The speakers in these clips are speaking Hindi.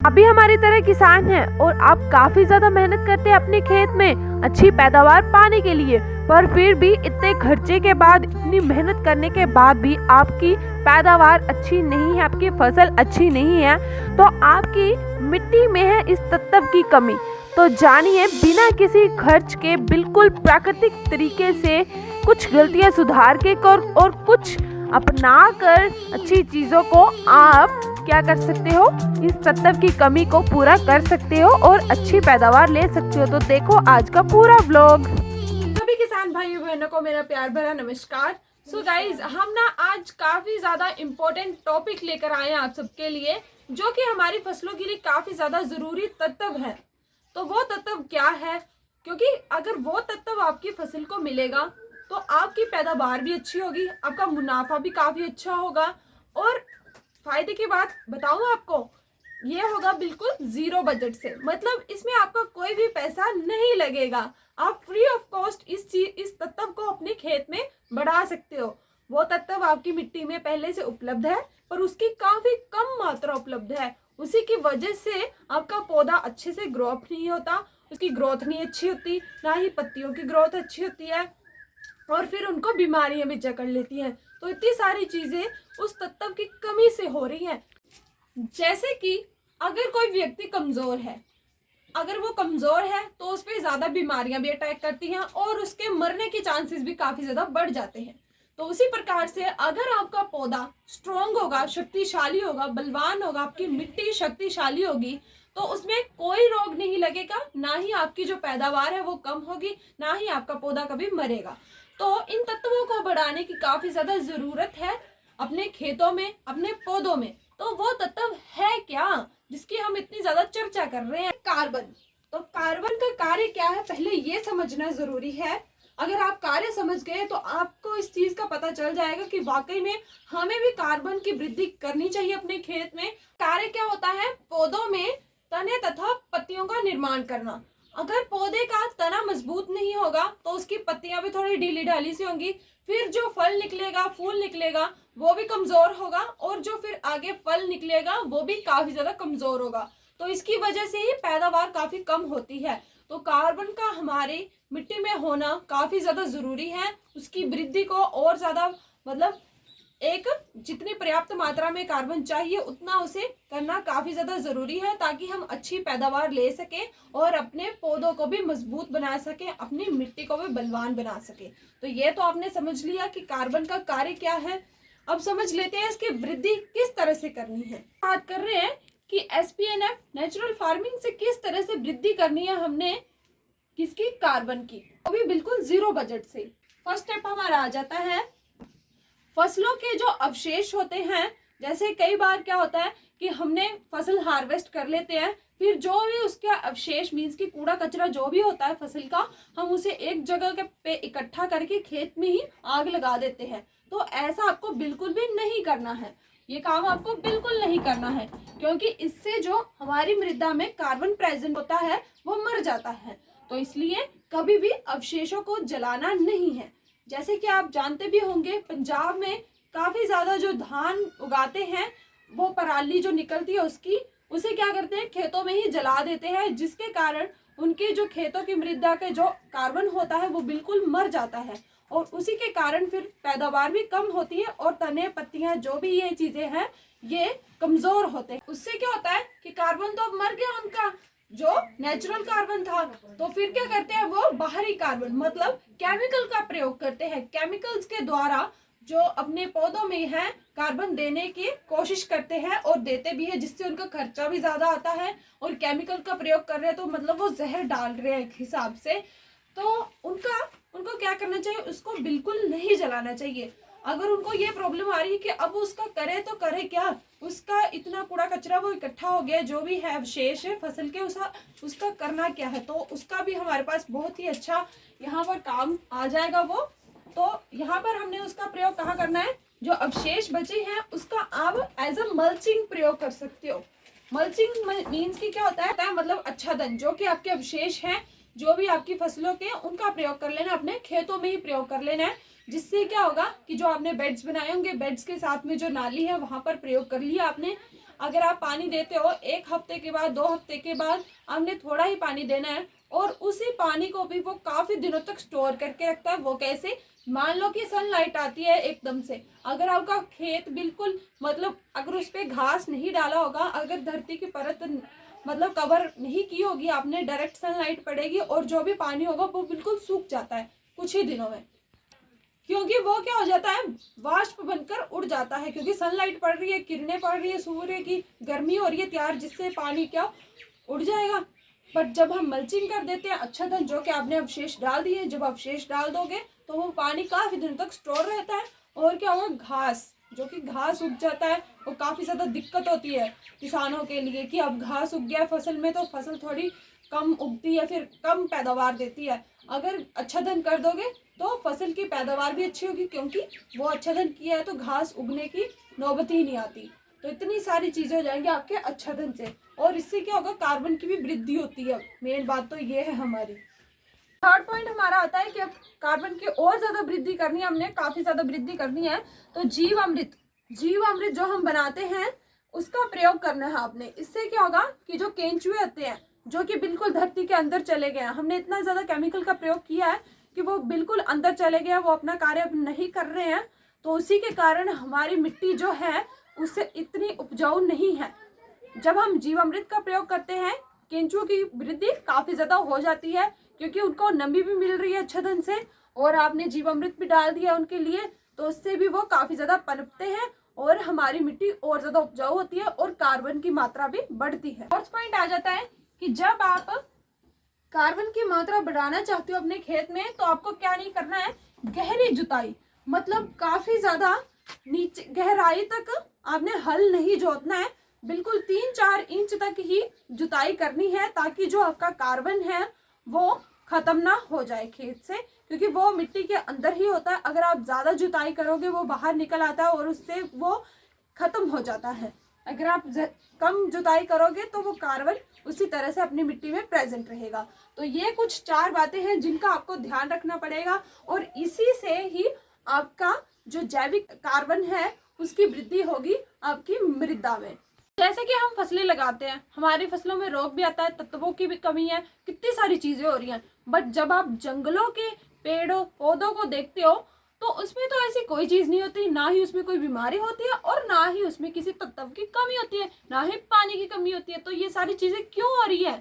आप भी हमारी तरह किसान हैं और आप काफी ज्यादा मेहनत करते हैं अपने खेत में अच्छी पैदावार पाने के लिए, पर फिर भी इतने खर्चे के बाद, इतनी मेहनत करने के बाद भी आपकी पैदावार अच्छी नहीं है, आपकी फसल अच्छी नहीं है, तो आपकी मिट्टी में है इस तत्व की कमी। तो जानिए, बिना किसी खर्च के बिल्कुल प्राकृतिक तरीके से कुछ गलतियां सुधार के और कुछ अपना कर अच्छी चीज़ों को आप क्या कर सकते हो, इस तत्व की कमी को पूरा कर सकते हो और अच्छी पैदावार ले सकते हो। तो देखो आज का पूरा व्लॉग। सभी किसान भाइयों बहनों को मेरा प्यार भरा नमस्कार। सो गाइज, हम ना आज काफ़ी ज़्यादा इम्पोर्टेंट टॉपिक लेकर आए हैं आप सबके लिए, जो कि हमारी फसलों के लिए काफ़ी ज़्यादा ज़रूरी तत्व है। तो वो तत्व क्या है? क्योंकि अगर वो तत्व आपकी फसल को मिलेगा तो आपकी पैदावार भी अच्छी होगी, आपका मुनाफा भी काफ़ी अच्छा होगा, और फायदे की बात बताऊं आपको, ये होगा बिल्कुल जीरो बजट से। मतलब इसमें आपका कोई भी पैसा नहीं लगेगा, आप फ्री ऑफ कॉस्ट इस तत्व को अपने खेत में बढ़ा सकते हो। वो तत्व आपकी मिट्टी में पहले से उपलब्ध है, पर उसकी काफ़ी कम मात्रा उपलब्ध है। उसी की वजह से आपका पौधा अच्छे से ग्रोथ नहीं होता, उसकी ग्रोथ नहीं अच्छी होती, ना ही पत्तियों की ग्रोथ अच्छी होती है, और फिर उनको बीमारियां भी जकड़ लेती हैं। तो इतनी सारी चीज़ें उस तत्व की कमी से हो रही हैं। जैसे कि अगर कोई व्यक्ति कमज़ोर है, अगर वो कमज़ोर है तो उस पर ज़्यादा बीमारियां भी अटैक करती हैं और उसके मरने के चांसेस भी काफ़ी ज़्यादा बढ़ जाते हैं। तो उसी प्रकार से अगर आपका पौधा स्ट्रॉन्ग होगा, शक्तिशाली होगा, बलवान होगा, आपकी मिट्टी शक्तिशाली होगी, तो उसमें कोई रोग नहीं लगेगा, ना ही आपकी जो पैदावार है वो कम होगी, ना ही आपका पौधा कभी मरेगा। तो इन तत्वों को बढ़ाने की काफ़ी ज़्यादा ज़रूरत है अपने खेतों में, अपने पौधों में। तो वो तत्व है क्या जिसकी हम इतनी ज़्यादा चर्चा कर रहे हैं? कार्बन। तो कार्बन का कार्य क्या है, पहले ये समझना ज़रूरी है। अगर आप कार्य समझ गए तो आपको इस चीज़ का पता चल जाएगा कि वाकई में हमें भी कार्बन की वृद्धि करनी चाहिए अपने खेत में। कार्य क्या होता है? पौधों में तने तथा पत्तियों का निर्माण करना। अगर पौधे का तना मजबूत नहीं होगा तो उसकी पत्तियां भी थोड़ी ढीली ढाली सी होंगी, फिर जो फल निकलेगा, फूल निकलेगा, वो भी कमजोर होगा, और जो फिर आगे फल निकलेगा वो भी काफी ज्यादा कमजोर होगा। तो इसकी वजह से ही पैदावार काफी कम होती है। तो कार्बन का हमारी मिट्टी में होना काफी ज्यादा जरूरी है। उसकी वृद्धि को और ज्यादा, मतलब एक जितनी पर्याप्त मात्रा में कार्बन चाहिए उतना उसे करना काफी ज्यादा जरूरी है, ताकि हम अच्छी पैदावार ले सकें और अपने पौधों को भी मजबूत बना सकें, अपनी मिट्टी को भी बलवान बना सकें। तो ये तो आपने समझ लिया कि कार्बन का कार्य क्या है। अब समझ लेते हैं इसकी वृद्धि किस तरह से करनी है। बात कर रहे हैं कि SPNF नेचुरल फार्मिंग से किस तरह से वृद्धि करनी है हमने, किसकी? कार्बन की, वो भी बिल्कुल जीरो बजट से। फर्स्ट स्टेप हमारा आ जाता है फसलों के जो अवशेष होते हैं। जैसे कई बार क्या होता है कि हमने फसल हार्वेस्ट कर लेते हैं, फिर जो भी उसका अवशेष मीन्स कि कूड़ा कचरा जो भी होता है फसल का, हम उसे एक जगह के पे इकट्ठा करके खेत में ही आग लगा देते हैं। तो ऐसा आपको बिल्कुल भी नहीं करना है, ये काम आपको बिल्कुल नहीं करना है, क्योंकि इससे जो हमारी मृदा में कार्बन प्रेजेंट होता है वो मर जाता है। तो इसलिए कभी भी अवशेषों को जलाना नहीं है। जैसे कि आप जानते भी होंगे, पंजाब में काफ़ी ज़्यादा जो धान उगाते हैं, वो पराली जो निकलती है उसे क्या करते हैं, खेतों में ही जला देते हैं, जिसके कारण उनके जो खेतों की मृदा के जो कार्बन होता है वो बिल्कुल मर जाता है, और उसी के कारण फिर पैदावार भी कम होती है, और तने पत्तियां जो भी ये चीज़ें हैं ये कमज़ोर होते हैं। उससे क्या होता है कि कार्बन तो अब मर गया उनका, जो नेचुरल कार्बन था, तो फिर क्या करते हैं वो बाहरी कार्बन मतलब केमिकल का प्रयोग करते हैं। केमिकल्स के द्वारा जो अपने पौधों में है कार्बन देने की कोशिश करते हैं और देते भी है, जिससे उनका खर्चा भी ज्यादा आता है, और केमिकल का प्रयोग कर रहे हैं तो मतलब वो जहर डाल रहे हैं एक हिसाब से। तो उनको क्या करना चाहिए, उसको बिल्कुल नहीं जलाना चाहिए। अगर उनको ये प्रॉब्लम आ रही है कि अब उसका करे तो करे क्या, उसका इतना कूड़ा कचरा वो इकट्ठा हो गया, जो भी है अवशेष है फसल के, उसका करना क्या है, तो उसका भी हमारे पास बहुत ही अच्छा यहाँ पर काम आ जाएगा वो। तो यहाँ पर हमने उसका प्रयोग कहाँ करना है, जो अवशेष बचे हैं उसका आप एज अ मल्चिंग प्रयोग कर सकते हो। मल्चिंग मीन्स की क्या होता है, मतलब आच्छादन, जो कि आपके अवशेष हैं जो भी आपकी फसलों के, उनका प्रयोग कर लेना, अपने खेतों में ही प्रयोग कर लेना है। जिससे क्या होगा कि जो आपने बेड्स बनाए होंगे, बेड्स के साथ में जो नाली है वहां पर प्रयोग कर लिया आपने, अगर आप पानी देते हो 1 हफ्ते के बाद 2 हफ्ते के बाद आपने थोड़ा ही पानी देना है, और उसी पानी को भी वो काफी दिनों तक स्टोर करके रखता है। वो कैसे? मान लो कि सनलाइट आती है एकदम से, अगर आपका खेत बिल्कुल मतलब अगर उस पे घास नहीं डाला होगा, अगर धरती की परत मतलब कवर नहीं की होगी आपने, डायरेक्ट सनलाइट पड़ेगी और जो भी पानी होगा वो बिल्कुल सूख जाता है कुछ ही दिनों में, क्योंकि वो क्या हो जाता है, वाष्प बनकर उड़ जाता है, क्योंकि सनलाइट पड़ रही है, किरणें पड़ रही है, सूर्य की गर्मी हो रही है तैयार, जिससे पानी क्या उड़ जाएगा। बट जब हम मल्चिंग कर देते हैं आच्छादन, जो कि आपने अवशेष डाल दिए, जब अवशेष डाल दोगे तो वो पानी काफी दिन तक स्टोर रहता है। और क्या होगा, घास, जो कि घास उग जाता है, वो काफी ज्यादा दिक्कत होती है किसानों के लिए कि अब घास उग गया फसल में तो फसल थोड़ी कम उगती है, फिर कम पैदावार देती है। अगर आच्छादन कर दोगे तो फसल की पैदावार भी अच्छी होगी, क्योंकि वो आच्छादन किया है तो घास उगने की नौबत ही नहीं आती। तो इतनी सारी चीजें हो जाएंगी आपके आच्छादन से, और इससे क्या होगा, कार्बन की भी वृद्धि होती है। मेन बात तो ये है हमारी। थर्ड पॉइंट हमारा आता है कि अब कार्बन की और ज्यादा वृद्धि करनी है, हमने काफी ज्यादा वृद्धि करनी है, तो जीव अमृत जो हम बनाते हैं उसका प्रयोग करना है आपने। इससे क्या होगा कि जो केंचुए होते हैं जो कि बिल्कुल धरती के अंदर चले गए हैं, हमने इतना ज्यादा केमिकल का प्रयोग किया है कि वो बिल्कुल अंदर चले गए हैं, वो अपना कार्य अब नहीं कर रहे हैं, तो उसी के कारण हमारी मिट्टी जो है उससे इतनी उपजाऊ नहीं है। जब हम जीवामृत का प्रयोग करते हैं, केंचुओं की वृद्धि काफी ज्यादा हो जाती है, क्योंकि उनको नमी भी मिल रही है अच्छा ढंग से, और आपने जीवामृत भी डाल दिया उनके लिए, तो उससे भी वो काफी ज्यादा पनपते हैं और हमारी मिट्टी और ज्यादा उपजाऊ होती है और कार्बन की मात्रा भी बढ़ती है। फोर्थ पॉइंट आ जाता है कि जब आप कार्बन की मात्रा बढ़ाना चाहते हो अपने खेत में, तो आपको क्या नहीं करना है, गहरी जुताई, मतलब काफी ज्यादा नीचे गहराई तक आपने हल नहीं जोतना है, बिल्कुल 3-4 इंच तक ही जुताई करनी है, ताकि जो आपका कार्बन है वो खत्म ना हो जाए खेत से, क्योंकि वो मिट्टी के अंदर ही होता है। अगर आप ज्यादा जुताई करोगे वो बाहर निकल आता है और उससे वो खत्म हो जाता है। अगर आप कम जुताई करोगे तो वो कार्बन उसी तरह से अपनी मिट्टी में प्रेजेंट रहेगा। तो ये कुछ 4 बातें हैं जिनका आपको ध्यान रखना पड़ेगा, और इसी से ही आपका जो जैविक कार्बन है उसकी वृद्धि होगी आपकी मृदा में। जैसे कि हम फसलें लगाते हैं, हमारी फसलों में रोग भी आता है, तत्वों की भी कमी है, कितनी सारी चीजें हो रही हैं, बट जब आप जंगलों के पेड़ों पौधों को देखते हो तो उसमें तो ऐसी कोई चीज नहीं होती, ना ही उसमें कोई बीमारी होती है और ना ही उसमें किसी तत्व की कमी होती है, ना ही पानी की कमी होती है। तो ये सारी चीजें क्यों हो रही है?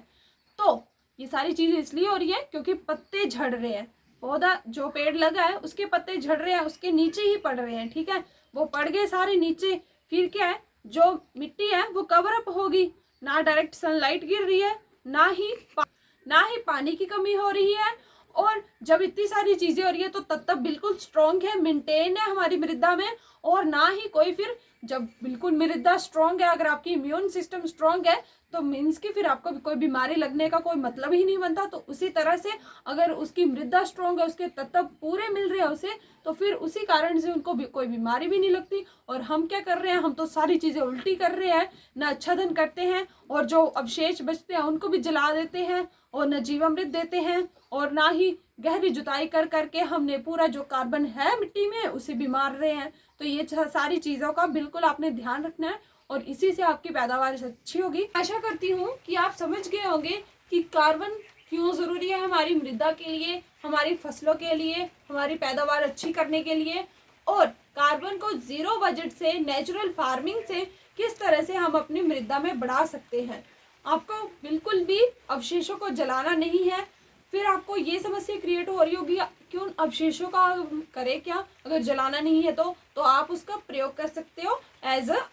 तो ये सारी चीजें इसलिए हो रही है क्योंकि पत्ते झड़ रहे हैं, पौधा जो पेड़ लगा है उसके पत्ते झड़ रहे हैं, उसके नीचे ही पड़ रहे हैं, ठीक है, वो पड़ गए सारे नीचे, फिर क्या है, जो मिट्टी है वो कवर अप होगी, ना डायरेक्ट सनलाइट गिर रही है, ना ही पानी की कमी हो रही है, और जब इतनी सारी चीजें हो रही है तो तत्व बिल्कुल स्ट्रॉन्ग है, मेंटेन है हमारी मृदा में, और ना ही कोई फिर जब बिल्कुल मृदा स्ट्रॉन्ग है, अगर आपकी इम्यून सिस्टम स्ट्रॉन्ग है तो मीन्स कि फिर आपको कोई बीमारी लगने का कोई मतलब ही नहीं बनता। तो उसी तरह से अगर उसकी मृदा स्ट्रॉन्ग है, उसके तत्व पूरे मिल रहे हैं उसे, तो फिर उसी कारण से उनको भी कोई बीमारी भी नहीं लगती। और हम क्या कर रहे हैं, हम तो सारी चीजें उल्टी कर रहे हैं, न आच्छादन करते हैं और जो अवशेष बचते हैं उनको भी जला देते हैं, और न जीवामृत देते हैं, और ना ही गहरी जुताई कर करके हमने पूरा जो कार्बन है मिट्टी में उसे भी मार रहे हैं। तो ये सारी चीजों का बिल्कुल आपने ध्यान रखना है, और इसी से आपकी पैदावार अच्छी होगी। आशा करती हूँ कि आप समझ गए होंगे कि कार्बन क्यों जरूरी है हमारी मृदा के लिए, हमारी फसलों के लिए, हमारी पैदावार अच्छी करने के लिए, और कार्बन को 0 बजट से नेचुरल फार्मिंग से किस तरह से हम अपनी मृदा में बढ़ा सकते हैं। आपको बिल्कुल भी अवशेषों को जलाना नहीं है। फिर आपको ये समस्या क्रिएट हो रही होगी कि उन अवशेषों का करें क्या, अगर जलाना नहीं है तो आप उसका प्रयोग कर सकते हो एज अ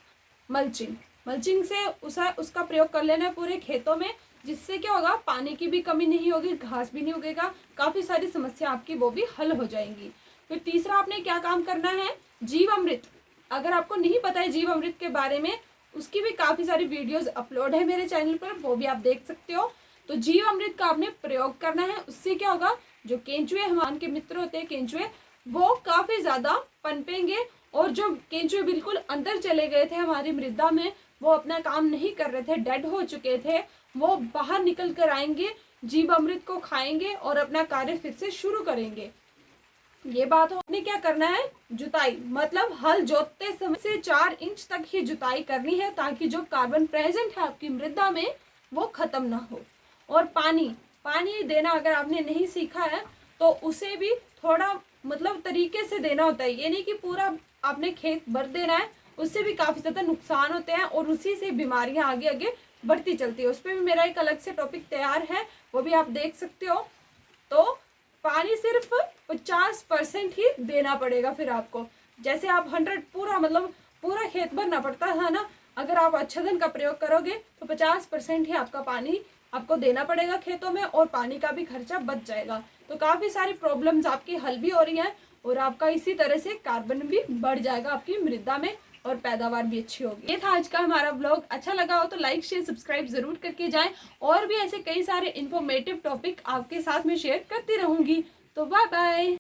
मल्चिंग से उसका प्रयोग कर लेना है पूरे खेतों में, जिससे क्या होगा, पानी की भी कमी नहीं होगी, घास भी नहीं उगेगा, काफी सारी समस्या आपकी वो भी हल हो जाएंगी। फिर तीसरा आपने क्या काम करना है, जीवामृत। अगर आपको नहीं पता है जीवामृत के बारे में, उसकी भी काफी सारी वीडियोस अपलोड है मेरे चैनल पर, वो भी आप देख सकते हो। तो जीवामृत का आपने प्रयोग करना है, उससे क्या होगा, जो केंचुए हमारे के मित्र होते हैं केंचुए, वो काफी ज्यादा पनपेंगे, और जो केंचुए बिल्कुल अंदर चले गए थे हमारी मृदा में, वो अपना काम नहीं कर रहे थे, डेड हो चुके थे, वो बाहर निकल कर आएंगे, जीवामृत को खाएंगे और अपना कार्य फिर से शुरू करेंगे। ये बात हो, आपने क्या करना है, जुताई मतलब हल जोतते समय से 4 इंच तक ही जुताई करनी है, ताकि जो कार्बन प्रेजेंट है आपकी मृदा में वो खत्म ना हो। और पानी पानी देना अगर आपने नहीं सीखा है तो उसे भी थोड़ा मतलब तरीके से देना होता है। ये नहीं कि पूरा आपने खेत भर देना है, उससे भी काफ़ी ज़्यादा नुकसान होते हैं और उसी से बीमारियां आगे आगे बढ़ती चलती है। उस पर भी मेरा एक अलग से टॉपिक तैयार है, वो भी आप देख सकते हो। तो पानी सिर्फ 50% ही देना पड़ेगा फिर आपको। जैसे आप 100 पूरा मतलब पूरा खेत भरना पड़ता था ना, अगर आप आच्छादन का प्रयोग करोगे तो 50% ही आपका पानी आपको देना पड़ेगा खेतों में, और पानी का भी खर्चा बच जाएगा। तो काफ़ी सारी प्रॉब्लम्स आपकी हल भी हो रही हैं, और आपका इसी तरह से कार्बन भी बढ़ जाएगा आपकी मृदा में, और पैदावार भी अच्छी होगी। ये था आज का हमारा ब्लॉग। अच्छा लगा हो तो लाइक शेयर सब्सक्राइब जरूर करके जाएं, और भी ऐसे कई सारे इन्फॉर्मेटिव टॉपिक आपके साथ में शेयर करती रहूंगी। तो बाय बाय।